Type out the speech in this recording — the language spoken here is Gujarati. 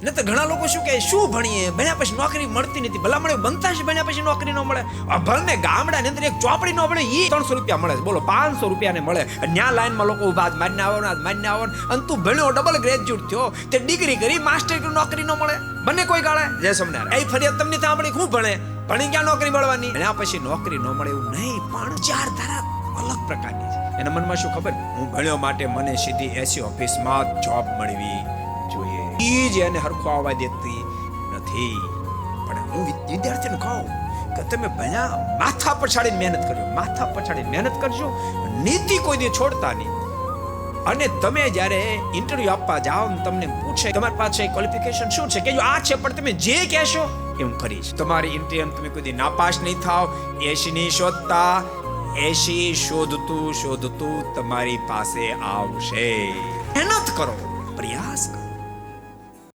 ન તો ઘણા લોકો શું કહે, શું ભણીએ, ભણ્યા પછી નોકરી મળતી નથી. ભલા મળે બનતા છે, ભણ્યા પછી નોકરી ન મળે. ભણને ગામડાની અંદર એક ચોપડી ન ભણે એ 300 રૂપિયા મળે છે, બોલો 500 રૂપિયા ને મળે. ન્યા લાઈનમાં લોકો ઉભા મારીને આવો અને તું ભણ્યો, ડબલ ગ્રેજ્યુએટ થયો, તે ડિગ્રી કરી, માસ્ટર કરી, નોકરી ન મળે. બંને કોઈ ગાળે જય સ્વામિનારાયણ. એ ફરિયાદ તમને સાંભળી, ખૂબ ભણે, ભણી ક્યાં નોકરી મળવાની? એના પછી નોકરી ન મળે એવું નહીં, પણ વિચારધારા અલગ પ્રકારની છે. એના મનમાં શું ખબર, હું ભણ્યો માટે મને સીધી એસી ઓફિસમાં જોબ મળવી જોઈએ, ઈ જ એને હરખો આવવા દેતી નથી. પણ હું વિદ્યાર્થીને કહું કે તમે ભણ્યા, માથા પછાડીને મહેનત કરજો, માથા પછાડીને મહેનત કરજો, નીતિ કોઈ દી છોડતા નહીં. અને તમે જ્યારે ઇન્ટરવ્યુ આપવા જાઓ ને તમને પૂછે તમારી પાસે ક્વોલિફિકેશન શું છે, કે જો આ છે, પણ તમે જે કહેશો એ હું કરીશ. તમારી ઇન્ટરવ્યુ તમે કોઈ દી નાપાસ નહીં થાવ. 80 નહીં શોધતા, 80 શોધતું શોધતું તમારી પાસે આવશે. મહેનત કરો, પ્રયાસ કરો.